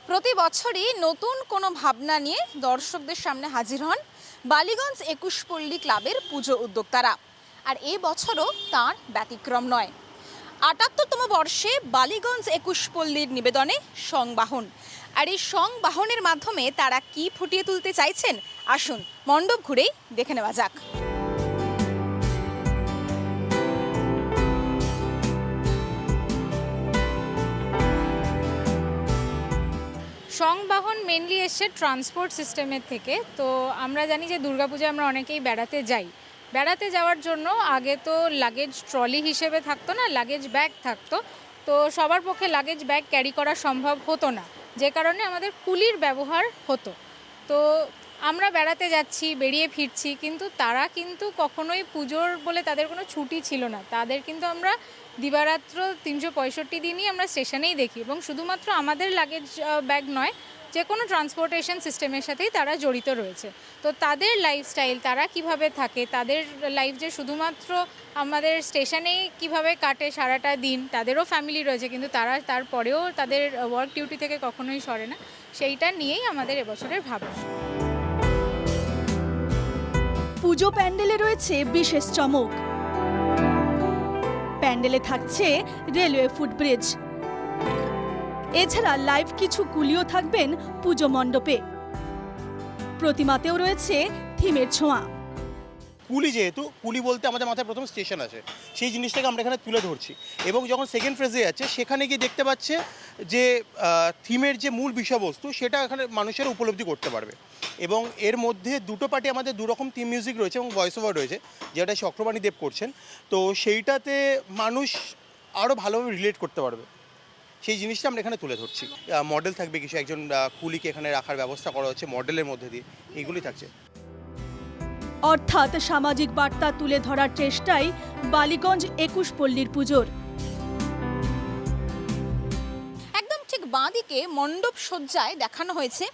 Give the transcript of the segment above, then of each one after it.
প্রতি বছরই নতুন কোনো ভাবনা নিয়ে দর্শকদের সামনে হাজির হন বালিগঞ্জ ২১ পল্লী ক্লাবের পুজো উদ্যোক্তারা। আর এই বছরও তার ব্যতিক্রম নয়। ৭৮তম বর্ষে বালিগঞ্জ ২১ পল্লীর নিবেদনে সংবাহন। আর এই সংবাহনের মাধ্যমে তারা কি ফুটিয়ে তুলতে চাইছেন, আসুন মণ্ডপ ঘুরেই দেখে নেওয়া যাক। সংবাহন মেনলি এসছে ট্রান্সপোর্ট সিস্টেমের থেকে। তো আমরা জানি যে দুর্গাপূজায় আমরা অনেকেই বেড়াতে যাওয়ার জন্য আগে তো লাগেজ ট্রলি হিসেবে থাকতো না, লাগেজ ব্যাগ থাকতো। তো সবার পক্ষে লাগেজ ব্যাগ ক্যারি করা সম্ভব হতো না, যে কারণে আমাদের কুলির ব্যবহার হতো। তো আমরা বেড়াতে যাচ্ছি, বেরিয়ে ফিরছি, কিন্তু তারা কিন্তু কখনোই পুজোর বলে তাদের কোনো ছুটি ছিল না। তাদের কিন্তু আমরা দিবারাত্র ৩৬৫ দিনই আমরা স্টেশনেই দেখি, এবং শুধুমাত্র আমাদের লাগেজ ব্যাগ নয়, যে কোনো ট্রান্সপোর্টেশন সিস্টেমের সাথেই তারা জড়িত রয়েছে। তো তাদের লাইফস্টাইল, তারা কিভাবে থাকে, তাদের লাইফ যে শুধুমাত্র আমাদের স্টেশনেই কিভাবে কাটে সারাটা দিন, তাদেরও ফ্যামিলি রয়েছে, কিন্তু তারা তারপরেও তাদের ওয়ার্ক ডিউটি থেকে কখনোই সরে না। সেইটা নিয়েই আমাদের এবছরের ভাবনা। পুজো প্যান্ডেলে রয়েছে বিশেষ চমক। প্যান্ডেলে থাকছে রেলওয়ে ফুটব্রিজ। এছাড়া লাইভ কিছু কুলিও থাকবেন পুজো মণ্ডপে। প্রতিমাতেও রয়েছে থিমের ছোঁয়া। কুলি, যেহেতু কুলি বলতে আমাদের মাথায় প্রথম স্টেশন আছে, সেই জিনিসটাকে আমরা এখানে তুলে ধরছি। এবং যখন সেকেন্ড ফেজে যাচ্ছে, সেখানে গিয়ে দেখতে পাচ্ছে যে থিমের যে মূল বিষয়বস্তু, সেটা এখানে মানুষেরা উপলব্ধি করতে পারবে। এবং এর মধ্যে দুটো পার্টি আমাদের দুরকম থিম মিউজিক রয়েছে এবং ভয়েস ওভার রয়েছে, যেটা চক্রবাণী দেব করছেন। তো সেইটাতে মানুষ আরও ভালোভাবে রিলেট করতে পারবে, সেই জিনিসটা আমরা এখানে তুলে ধরছি। মডেল থাকবে কিছু, একজন কুলিকে এখানে রাখার ব্যবস্থা করা হচ্ছে মডেলের মধ্যে দিয়ে, এইগুলি থাকছে। অর্থাৎ সামাজিক বার্তা তুলে ধরার চেষ্টাই বালিগঞ্জ ২১ পল্লীর পুজোর। একদম ঠিক বাঁদিকে মণ্ডপ সজ্জায় দেখানো হয়েছে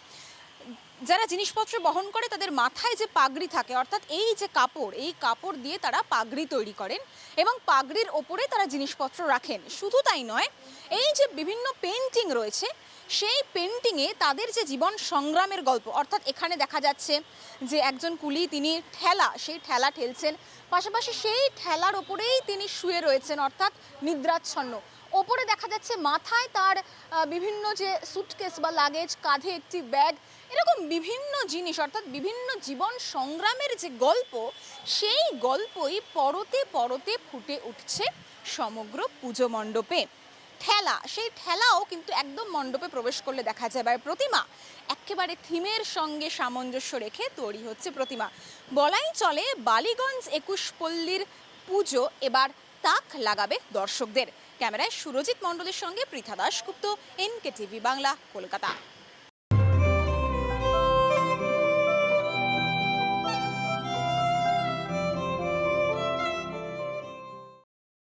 যারা জিনিসপত্র বহন করে তাদের মাথায় যে পাগড়ি থাকে, অর্থাৎ এই যে কাপড়, এই কাপড় দিয়ে তারা পাগড়ি তৈরি করেন এবং পাগড়ির ওপরে তারা জিনিসপত্র রাখেন। শুধু তাই নয়, এই যে বিভিন্ন পেন্টিং রয়েছে, সেই পেন্টিংয়ে তাদের যে জীবন সংগ্রামের গল্প, অর্থাৎ এখানে দেখা যাচ্ছে যে একজন কুলি, তিনি সেই ঠেলা ঠেলছেন, পাশাপাশি সেই ঠেলার ওপরেই তিনি শুয়ে রয়েছেন, অর্থাৎ নিদ্রাচ্ছন্ন। ওপরে দেখা যাচ্ছে মাথায় তার বিভিন্ন যে সুটকেস বা লাগেজ, কাঁধে একটি ব্যাগ, এরকম বিভিন্ন জিনিস, অর্থাৎ বিভিন্ন জীবন সংগ্রামের যে গল্প, সেই গল্পই পরতে পরতে ফুটে উঠছে সমগ্র পুজো মণ্ডপে। সেই ঠেলাও কিন্তু একদম মণ্ডপে প্রবেশ করলে দেখা যায়। এবার প্রতিমা একেবারে থিমের সঙ্গে সামঞ্জস্য রেখে তৈরি হচ্ছে প্রতিমা। বলাই চলে বালিগঞ্জ ২১ পল্লীর পুজো এবার তাক লাগাবে দর্শকদের। ক্যামেরায় সুরজিৎ মণ্ডলের সঙ্গে পৃথা দাশগুপ্ত, NK TV বাংলা, কলকাতা।